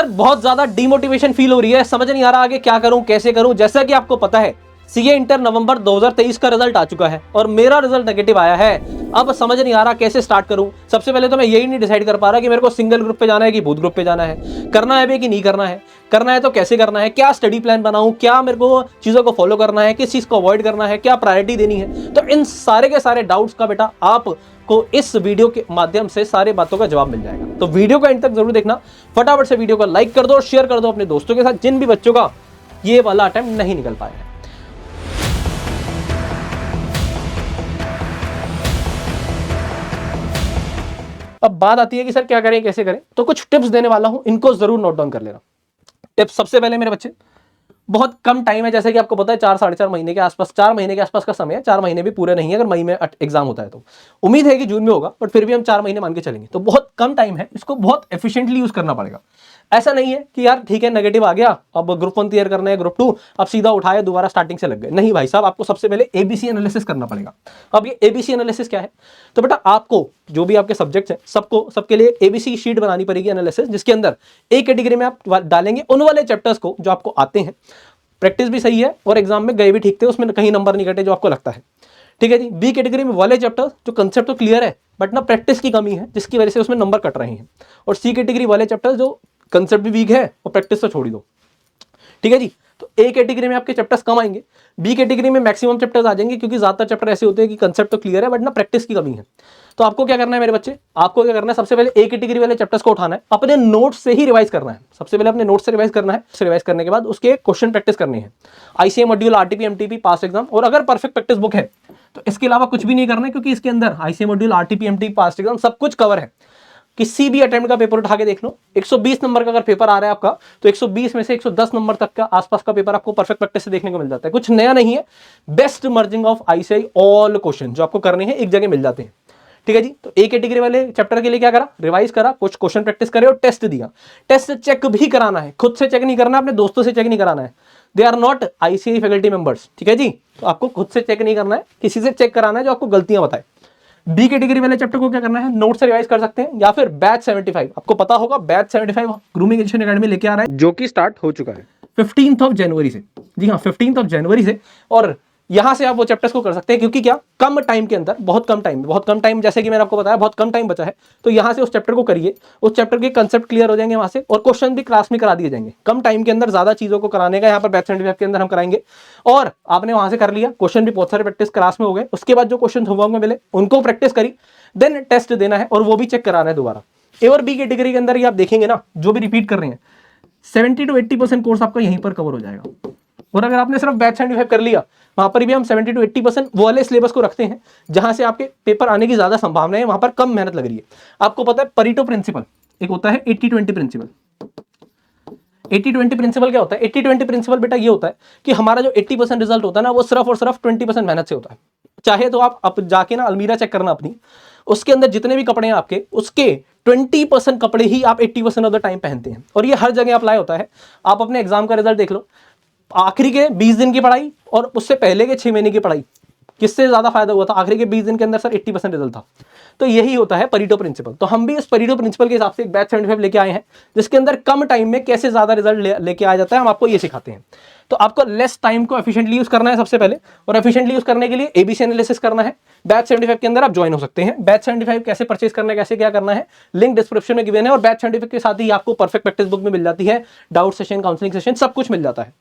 बहुत ज्यादा demotivation feel हो रही है, समझ नहीं आ रहा आगे क्या करूं कैसे करूं। जैसा कि आपको पता है सीए इंटर नवंबर 2023 का रिजल्ट आ चुका है और मेरा रिजल्ट नेगेटिव आया है। अब समझ नहीं आ रहा कैसे स्टार्ट करूं। सबसे पहले तो मैं यही नहीं डिसाइड कर पा रहा कि मेरे को सिंगल ग्रुप पे जाना है कि बूथ ग्रुप पे जाना है, करना है भी कि नहीं करना है तो कैसे करना है, क्या स्टडी प्लान बनाऊं, क्या मेरे को चीजों को फॉलो करना है, किस चीज को अवॉइड करना है, क्या प्रायोरिटी देनी है। तो इन सारे के सारे डाउट्स का बेटा आपको इस वीडियो के माध्यम से सारे बातों का जवाब मिल जाएगा। तो वीडियो का एंड तक जरूर देखना। फटाफट से वीडियो को लाइक कर दो और शेयर कर दो अपने दोस्तों के साथ जिन भी बच्चों का ये वाला अटेम्प्ट नहीं निकल पाया है। अब बात आती है कि सर क्या करें कैसे करें, तो कुछ टिप्स देने वाला हूं, इनको जरूर नोट डाउन कर लेना। टिप्स सबसे पहले मेरे बच्चे, बहुत कम टाइम है, जैसे कि आपको पता है 4 साढ़े 4 महीने के आसपास, 4 महीने के आसपास का समय है। 4 महीने भी पूरे नहीं है अगर मई में एग्जाम होता है तो। उम्मीद है कि जून में होगा, बट फिर भी हम 4 महीने मान के चलेंगे। तो बहुत कम टाइम है, इसको बहुत एफिशिएंटली यूज करना पड़ेगा। ऐसा नहीं है कि यार ठीक है नेगेटिव आ गया अब ग्रुप 1 क्लियर करना है, ग्रुप 2 अब सीधा उठाया दोबारा स्टार्टिंग से लग गए। नहीं भाई साहब, आपको सबसे पहले एबीसी एनालिसिस करना पड़ेगा। अब ये एबीसी एनालिसिस क्या है, तो बेटा आपको जो भी आपके सब्जेक्ट्स हैं सबके लिए एबीसी शीट बनानी पड़ेगी एनालिसिस, जिसके अंदर एक कैटेगरी में आप डालेंगे उन वाले चैप्टर्स को जो आपको आते हैं, प्रैक्टिस भी सही है और एग्जाम में गए भी ठीक थे, उसमें कहीं नंबर नहीं कटे जो आपको लगता है, ठीक है जी। बी कैटेगरी में वाले चैप्टर जो कंसेप्ट तो क्लियर है बट ना प्रैक्टिस की कमी है जिसकी वजह से उसमें नंबर कट रहे हैं। और सी कैटेगरी वाले चैप्टर जो कंसेप्ट भी वीक है और प्रैक्टिस तो छोड़ ही दो, ठीक है जी। तो ए कैटेगरी में आपके चैप्टर्स कम आएंगे, बी कैटेगरी में मैक्सिमम चैप्टर्स आ जाएंगे क्योंकि ज्यादातर चैप्टर ऐसे होते हैं कि कंसेप्ट तो क्लियर है बट ना प्रैक्टिस की कमी है। तो आपको क्या करना है मेरे बच्चे, आपको क्या करना है, सबसे पहले ए कैटेगरी वाले चैप्टर्स को उठाना है, अपने नोट्स से ही रिवाइज करना है। सबसे पहले अपने नोट्स से रिवाइज करना है, रिवाइज करने के बाद उसके क्वेश्चन प्रैक्टिस करनी है। आईसीए मॉड्यूल, आरटीपी, एमटीपी, पास एग्जाम, और अगर परफेक्ट प्रैक्टिस बुक है तो इसके अलावा कुछ भी नहीं करना है क्योंकि इसके अंदर आईसीए मॉड्यूल, आरटीपी, एमटीपी, पास एग्जाम सब कुछ कवर है। किसी भी अटेम्प्ट का पेपर उठा के देख लो, 120 नंबर का अगर पेपर आ रहा है आपका तो 120 में से 110 नंबर तक का आसपास का पेपर आपको परफेक्ट प्रैक्टिस से देखने को मिल जाता है। कुछ नया नहीं है, best merging of ICI all question जो आपको करने हैं एक जगह मिल जाते हैं, ठीक है जी। तो ए कैटेगरी वाले चैप्टर के लिए क्या करा, रिवाइज करा, कुछ क्वेश्चन प्रैक्टिस करे और टेस्ट दिया। टेस्ट चेक भी कराना है, खुद से चेक नहीं करना, अपने दोस्तों से चेक नहीं कराना है। They are not ICI faculty members, ठीक है जी। तो आपको खुद से चेक नहीं करना है, किसी से चेक कराना है जो आपको गलतियां बताए। बी कैटेगरी वाले चैप्टर को क्या करना है, नोट से रिवाइज कर सकते हैं या फिर बैच 75, आपको पता होगा बैच 75 ग्रूमिंग एजुकेशन एकेडमी लेके आ रहा है जो कि स्टार्ट हो चुका है 15 जनवरी से। जी हाँ, 15 जनवरी से। और यहां से आप वो चैप्टर्स को कर सकते हैं क्योंकि क्या कम टाइम के अंदर, बहुत कम टाइम जैसे कि मैंने आपको बताया बहुत कम टाइम बचा है। तो यहां से उस चैप्टर को करिए, उस चैप्टर के कंसेप्ट क्लियर हो जाएंगे वहां से और क्वेश्चन भी क्लास में करा दिए जाएंगे। कम टाइम के अंदर ज्यादा चीजों को कराने का यहाँ पर बैच 75 के अंदर हम कराएंगे। और आपने वहां से कर लिया, क्वेश्चन भी बहुत सारे प्रैक्टिस क्लास में हो गए, उसके बाद जो क्वेश्चन होमवर्क में मिले उनको प्रैक्टिस करी, देन टेस्ट देना है और वो भी चेक कराना है दोबारा। ए और बी कैटेगरी के अंदर ये आप देखेंगे ना, जो भी रिपीट कर रहे हैं 70 to 80% कोर्स आपका यहीं पर कवर हो जाएगा। और अगर आपने सिर्फ बैच 75 कर लिया, वहां पर भी हम 70 to 80% वो वाले सिलेबस को रखते हैं जहां से आपके पेपर आने की ज्यादा संभावना है, वहां पर कम मेहनत लग रही है। आपको पता है परीटो प्रिंसिपल एक होता है, 80-20 प्रिंसिपल। 80-20 प्रिंसिपल क्या होता है, 80-20 प्रिंसिपल बेटा ये होता है कि हमारा जो 80% रिजल्ट होता है ना वो सिर्फ और सिर्फ 20% मेहनत से होता है। चाहे तो आप जाके ना अलमीरा चेक करना अपनी, उसके अंदर जितने भी कपड़े हैं आपके, उसके 20% कपड़े ही आप 80% ऑफ द टाइम पहनते हैं। और ये हर जगह अप्लाई होता है। आप अपने एग्जाम का रिजल्ट देख लो, आखिरी के 20 दिन की पढ़ाई और उससे पहले के 6 महीने की पढ़ाई, किससे ज्यादा फायदा हुआ था, आखिरी के 20 दिन के अंदर सर 80% रिजल्ट था। तो यही होता है परीटो प्रिंसिपल। तो हम भी इस परीटो प्रिंसिपल के हिसाब से एक बैच 75 लेके आए हैं जिसके अंदर कम टाइम में कैसे ज्यादा रिजल्ट लेके आया जाता है, हम आपको ये सिखाते हैं। तो आपको लेस टाइम को एफिशिएंटली यूज करना है सबसे पहले, और एफिशिएंटली यूज करने के लिए एबीसी एनालिसिस करना है। बैच 75 के अंदर आप ज्वाइन हो सकते हैं। बैच 75 कैसे परचेज करना है, कैसे क्या करना है, लिंक डिस्क्रिप्शन में गिवन है। और बैच 75 के साथ ही आपको परफेक्ट प्रैक्टिस बुक में मिल जाती है, डाउट सेशन, काउंसलिंग सेशन, सब कुछ मिल जाता है।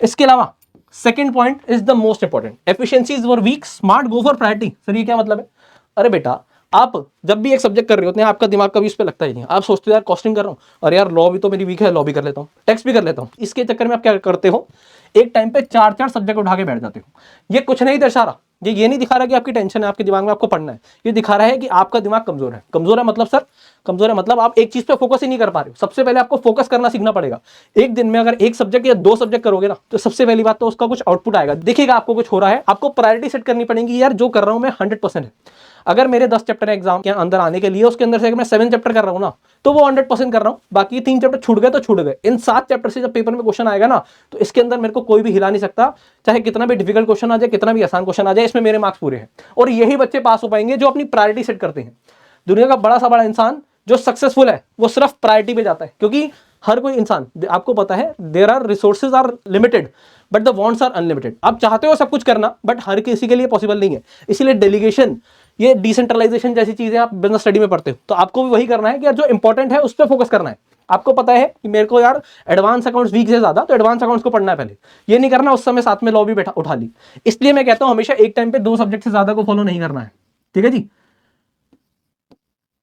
इसके अलावा second point is the most important, efficiencies were weak, smart go for priority. Sir ये क्या मतलब है, अरे बेटा आप जब भी एक सब्जेक्ट कर रहे होते हैं आपका दिमाग कभी इस पे लगता ही नहीं। आप सोचते हो यार कॉस्टिंग कर रहा हूँ, अरे यार लॉ भी तो मेरी वीक है, लॉ भी कर लेता हूँ, टैक्स भी कर लेता हूँ। इसके चक्कर में आप क्या करते हो, एक टाइम पे 4-4 सब्जेक्ट उठा के बैठ जाते हो। ये कुछ नहीं दर्शा रहा, ये नहीं दिखा रहा कि आपकी टेंशन है, आपके दिमाग में आपको पढ़ना है। ये दिखा रहा है कि आपका दिमाग कमजोर है। कमजोर है मतलब सर, कमजोर है मतलब आप एक चीज पे फोकस ही नहीं कर पा रहे हो। सबसे पहले आपको फोकस करना सीखना पड़ेगा। एक दिन में अगर एक सब्जेक्ट या 2 सब्जेक्ट करोगे ना, तो सबसे पहली बात तो उसका कुछ आउटपुट आएगा, दिखेगा आपको कुछ हो रहा है। आपको प्रायोरिटी सेट करनी पड़ेगी, यार जो कर रहा हूं मैं 100% है। अगर मेरे 10 चैप्टर एग्जाम के अंदर आने के लिए, उसके अंदर से अगर मैं 7 चैप्टर कर रहा हूं ना, तो वो 100% कर रहा हूं। बाकी 3 चैप्टर छूट गए तो छूट गए। इन 7 चैप्टर से जब पेपर में क्वेश्चन आएगा ना, तो इसके अंदर मेरे को कोई भी हिला नहीं सकता, चाहे कितना भी डिफिकल्ट क्वेश्चन आ जाए, कितना भी आसान क्वेश्चन आ जाए, इसमें मेरे मार्क्स पूरे हैं। और यही बच्चे पास हो पाएंगे जो अपनी प्रायोरिटी सेट करते हैं। दुनिया का बड़ा सा बड़ा इंसान जो सक्सेसफुल है वो सिर्फ प्रायोरिटी पे जाता है, क्योंकि हर कोई इंसान, आपको पता है there are resources are limited but the wants are unlimited. आप चाहते हो सब कुछ करना बट हर किसी के लिए पॉसिबल नहीं है। इसीलिए डेलीगेशन, ये डिसेंट्रलाइजेशन जैसी चीजें आप बिजनेस स्टडी में पढ़ते हो, तो आपको भी वही करना है कि यार जो इंपॉर्टेंट है उस पर फोकस करना है। आपको पता है कि मेरे को यार एडवांस अकाउंट्स वीक से ज्यादा, तो एडवांस अकाउंट्स को पढ़ना है पहले, ये नहीं करना उस समय साथ में लॉ भी बैठा उठा ली। इसलिए मैं कहता हूं हमेशा एक टाइम पे 2 सब्जेक्ट से ज्यादा को फॉलो नहीं करना है, ठीक है जी।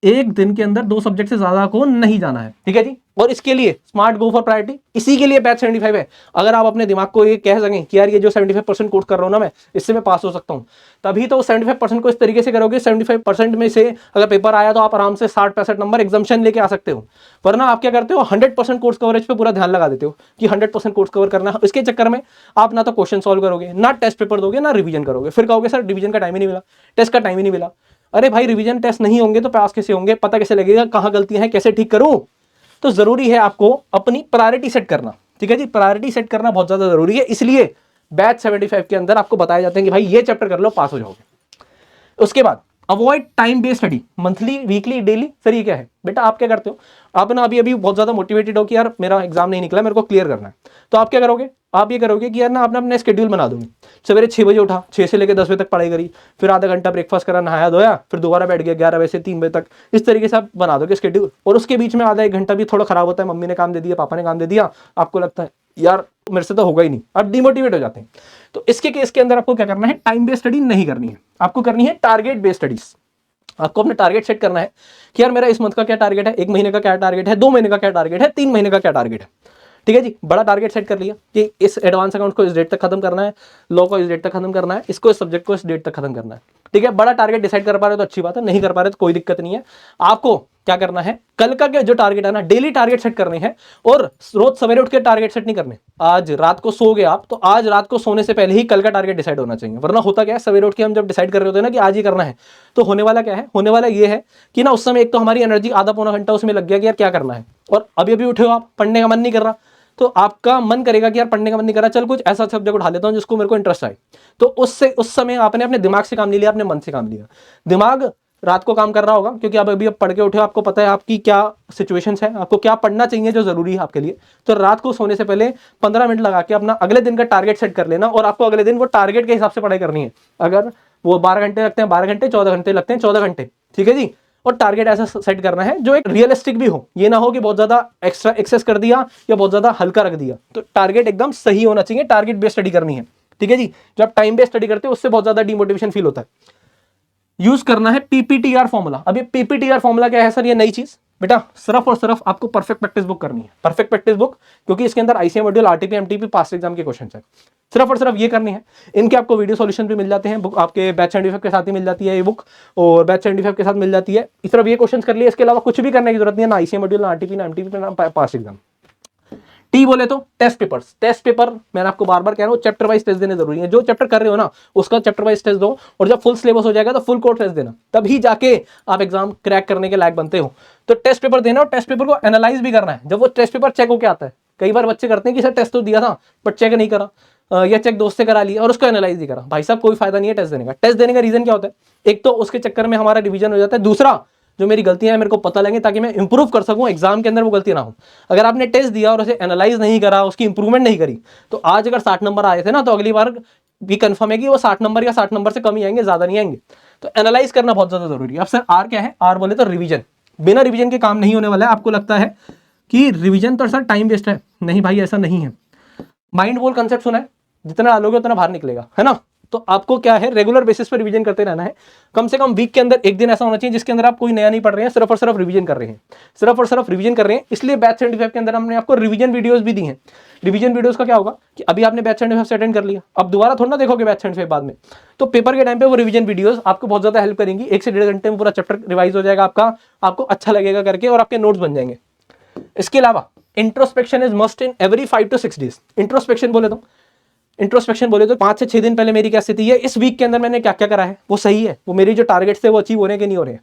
एक दिन के अंदर 2 सब्जेक्ट से ज्यादा को नहीं जाना है, ठीक है जी। और इसके लिए स्मार्ट गो फॉर प्रायोरिटी, इसी के लिए बैच 75 है। अगर आप अपने दिमाग को ये कह सकें कि यार ये जो 75% कोर्स कर रहा हूं ना मैं, इससे मैं पास हो सकता हूं, तभी तो 75% को इस तरीके से करोगे 75% में से अगर पेपर आया तो आप आराम से 60-65 नंबर एग्जाम्शन लेके आ सकते हो। वरना आप क्या करते हो, 100% कोर्स कवरेज पे पूरा ध्यान लगा देते हो कि 100% कोर्स कवर करना है। इसके चक्कर में आप ना तो क्वेश्चन सॉल्व करोगे, ना टेस्ट पेपर दोगे, ना रिवीजन करोगे। फिर कहोगे सर डिवीजन का टाइम ही नहीं मिला, टेस्ट का टाइम ही नहीं मिला। अरे भाई रिवीजन टेस्ट नहीं होंगे तो पास कैसे होंगे, पता कैसे लगेगा कहां गलतियां हैं, कैसे ठीक करूं। तो जरूरी है आपको अपनी प्रायोरिटी सेट करना, ठीक है जी। प्रायोरिटी सेट करना बहुत ज्यादा जरूरी है। इसलिए बैच 75 के अंदर आपको बताए जाते हैं कि भाई ये चैप्टर कर लो, पास हो जाओगे। उसके बाद avoid time based study, monthly, weekly, daily. Sir ये क्या है बेटा, आप क्या करते हो, आप ना अभी अभी बहुत ज्यादा मोटिवेटेड हो कि यार मेरा एग्जाम नहीं निकला, मेरे को क्लियर करना है, तो आप क्या करोगे, आप ये करोगे कि यार ना आपने अपना स्केड्यूल बना दोगे। सवेरे 6 बजे उठा, 6 से लेकर 10 बजे तक पढ़ाई करी, फिर आधा घंटा ब्रेकफास्ट करा, नहाया धोया, फिर दोबारा बैठ गया 11 बजे से 3 बजे तक। इस तरीके से आप बना दोगे स्केड्यूल। और उसके बीच में आधा 1 घंटा भी थोड़ा खराब होता है, मम्मी ने काम दे दिया, पापा ने काम दे दिया, आपको लगता है यार मेरे से तो होगा ही नहीं, आप डिमोटिवेट हो जाते हैं। तो इसके केस के अंदर आपको क्या करना है, टाइम बेस्ड स्टडी नहीं करनी है, आपको करनी है टारगेट बेस्ड स्टडीज। आपको अपना टारगेट सेट करना है कि यार मेरा इस मंथ का क्या टारगेट है, 1 महीने का क्या टारगेट है, 2 महीने का क्या टारगेट है, 3 महीने का क्या टारगेट है, ठीक है जी। बड़ा टारगेट सेट कर लिया कि इस एडवांस अकाउंट को इस डेट तक खत्म करना है, लॉ को इस डेट तक खत्म करना है, इसको इस सब्जेक्ट को इस डेट तक खत्म करना है, ठीक है। बड़ा टारगेट डिसाइड कर पा रहे हो तो अच्छी बात है, नहीं कर पा रहे तो कोई दिक्कत नहीं है। आपको क्या करना है, कल का जो टारगेट है ना, डेली टारगेट सेट करने हैं। और रोज सवेरे उठ के टारगेट सेट नहीं करने। आज रात को सो गए आप, तो आज रात को सोने से पहले ही कल का टारगेट डिसाइड होना चाहिए। वरना होता क्या है, सवेरे उठ के हम जब डिसाइड कर रहे होते हैं ना कि आज ही करना है, तो होने वाला क्या है, होने वाला ये है कि ना उस समय एक तो हमारी एनर्जी आधा पौना घंटा उसमें लग गया कि यार क्या करना है, और अभी अभी उठे हो आप, पढ़ने का मन नहीं कर रहा, तो आपका मन करेगा कि यार पढ़ने का मन नहीं कर रहा, चल कुछ ऐसा सब्जेक्ट उठा लेता हूं जिसको मेरे को इंटरेस्ट आए। तो उससे उस समय आपने अपने दिमाग से काम नहीं लिया, अपने मन से काम लिया। दिमाग रात को काम कर रहा होगा क्योंकि आप अभी अब पढ़ के उठे हो, आपको पता है आपकी क्या सिचुएशंस है, आपको क्या पढ़ना चाहिए जो जरूरी है आपके लिए। तो रात को सोने से पहले 15 मिनट लगा के अपना अगले दिन का टारगेट सेट कर लेना, और आपको अगले दिन वो टारगेट के हिसाब से पढ़ाई करनी है। अगर वो 12 घंटे लगते हैं 12 घंटे, 14 घंटे लगते हैं 14 घंटे, ठीक है जी। और टारगेट ऐसा सेट करना है जो एक रियलिस्टिक भी हो, ये ना हो कि बहुत ज्यादा एक्स्ट्रा एक्सेस कर दिया या बहुत ज्यादा हल्का रख दिया। तो टारगेट एकदम सही होना चाहिए, टारगेट बेस्ड स्टडी करनी है, ठीक है जी। जब टाइम बेस्ड स्टडी करते हो उससे बहुत ज्यादा डिमोटिवेशन फील होता है। यूज करना है पीपीटीआर फॉर्मूला। अब ये पीपीटीआर फॉर्मूला क्या है सर, ये नई चीज बेटा, सिर्फ और सिर्फ आपको परफेक्ट प्रैक्टिस बुक करनी है, परफेक्ट प्रैक्टिस बुक, क्योंकि इसके अंदर ICM module, RTP, MTP, past exam के क्वेश्चन है। सिर्फ और सिर्फ ये करनी है। इनके आपको वीडियो सॉल्यूशन भी मिल जाते हैं, बुक आपके बैच 75 के साथ ही मिल जाती है ये बुक, और बैच 75 के साथ मिल जाती है। इस तरफ ये क्वेश्चन कर लिए, इसके अलावा कुछ भी करने की जरूरत नहीं है, ना आईसीएम मॉड्यूल, ना आरटीपी, ना एमटीपी, ना पास्ट एग्जाम। टी बोले तो टेस्ट पेपर्स। टेस्ट पेपर मैंने आपको बार बार कह रहा हूं, चैप्टर वाइज टेस्ट देने जरूरी है। जो चैप्टर कर रहे हो ना उसका चैप्टर वाइज टेस्ट दो, और जब फुल सिलेबस हो जाएगा तो फुल कोर्स टेस्ट देना, तभी जाके आप एग्जाम क्रैक करने के लायक बनते हो। तो टेस्ट पेपर देना, और टेस्ट पेपर को एनालाइज भी करना है। जब वो टेस्ट पेपर चेक होकर आता है, कई बार बच्चे करते हैं कि सर टेस्ट तो दिया था बट चेक नहीं करा, या चेक दोस्त से करा लिया और उसको एनालाइज नहीं करा। भाई साहब कोई फायदा नहीं है टेस्ट देने का। टेस्ट देने का रीजन क्या होता है, एक तो उसके चक्कर में हमारा रिवीजन हो जाता है, दूसरा जो मेरी गलतियां हैं मेरे को पता लगे ताकि मैं इंप्रूव कर सकूं, एग्जाम के अंदर वो गलती ना हो। अगर आपने टेस्ट दिया और उसे एनालाइज नहीं करा, उसकी इंप्रूवमेंट नहीं करी, तो आज अगर 60 नंबर आए थे ना, तो अगली बार भी कंफर्म है कि वो 60 नंबर या 60 नंबर से कम ही आएंगे, ज्यादा नहीं आएंगे। तो एनालाइज करना बहुत ज्यादा जरूरी है। अब सर आर क्या है, आर बोले तो रिविजन। बिना रिविजन के काम नहीं होने वाला है। आपको लगता है कि रिविजन तो सर टाइम वेस्ट है, नहीं भाई ऐसा नहीं है। माइंड वॉल कंसेप्ट सुना है, जितना डालोगे उतना बाहर निकलेगा, है ना। तो आपको क्या है, रेगुलर बेसिस पर रिवीजन करते रहना है। कम से कम वीक के अंदर एक दिन ऐसा होना चाहिए जिसके अंदर आप कोई नया नहीं पढ़ रहे हैं, सिर्फ और सिर्फ रिवीजन कर रहे हैं, सिर्फ और सिर्फ रिवीजन कर रहे हैं। इसलिए बैच 75 के अंदर हमने आपको रिवीजन वीडियोस भी दी हैं। रिवीजन वीडियोस का क्या होगा कि अभी आपने बैच 75 से अटेंड कर लिया, अब दोबारा थोड़ा ना देखोगे बैच 75 बाद में, तो पेपर के टाइम पे वो रिवीजन वीडियोस आपको बहुत ज्यादा हेल्प करेंगी। 1 से 1.5 घंटे में पूरा चैप्टर रिवाइज हो जाएगा आपका, आपको अच्छा लगेगा करके, और आपके नोट्स बन जाएंगे। इसके अलावा introspection is must in every 5 to 6 days। Introspection बोले तो 5 से 6 दिन पहले मेरी क्या स्थिति है, इस वीक के अंदर मैंने क्या क्या करा है, वो सही है, वो मेरी जो टारगेट्स थे वो अचीव हो रहे हैं कि नहीं हो रहे हैं।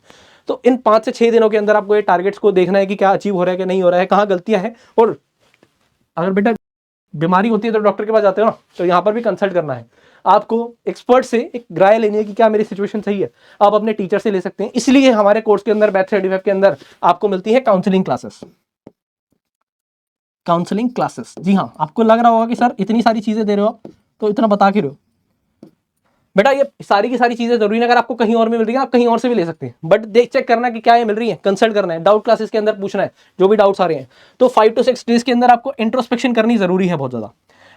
तो इन 5 से 6 दिनों के अंदर आपको ये टारगेट्स को देखना है कि क्या अचीव हो रहा है कि नहीं हो रहा है, कहाँ गलतियां हैं। और अगर बेटा बीमारी होती है तो डॉक्टर के पास जाते हो ना, तो यहाँ पर भी कंसल्ट करना है आपको, एक्सपर्ट से एक राय लेनी है कि क्या मेरी सिचुएशन सही है। आप अपने टीचर से ले सकते हैं। इसलिए हमारे कोर्स के अंदर बैच 75 के अंदर आपको मिलती है काउंसलिंग क्लासेस। Counselling classes. जी हाँ, आपको लग रहा होगा कि सर इतनी सारी चीजें दे रहे हो आप, तो इतना बता के रहे हो। बेटा ये सारी की सारी चीजें जरूरी नहीं, अगर आपको कहीं और में मिल रही है आप कहीं और से भी ले सकते हैं, बट देख चेक करना कि क्या ये मिल रही है, कंसल्ट करना है, डाउट क्लासेस के अंदर पूछना है जो भी डाउट्स आ रहे हैं। तो 5 to 6 डेज के अंदर आपको इंट्रोस्पेक्शन करनी जरूरी है बहुत ज्यादा।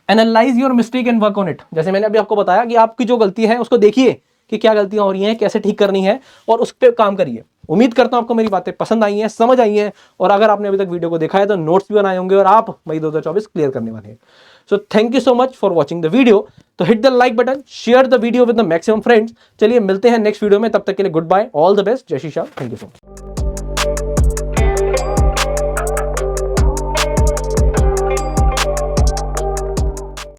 Analyse your mistake and work on it. जैसे मैंने अभी आपको बताया कि आपकी जो गलती है उसको देखिए कि क्या गलतियां हो रही हैं, कैसे ठीक करनी है, और उस पर काम करिए। उम्मीद करता हूं आपको मेरी बातें पसंद आई हैं, समझ आई हैं, और अगर आपने अभी तक वीडियो को देखा है तो नोट्स भी बनाए होंगे और आप मई 2024 क्लियर करने वाले हैं। So thank you so much for watching the video. तो hit the like button, share the video with the maximum friends. चलिए मिलते हैं नेक्स्ट वीडियो में, तब तक के लिए good bye, all the best, जय Shri Shyam, thank you so much.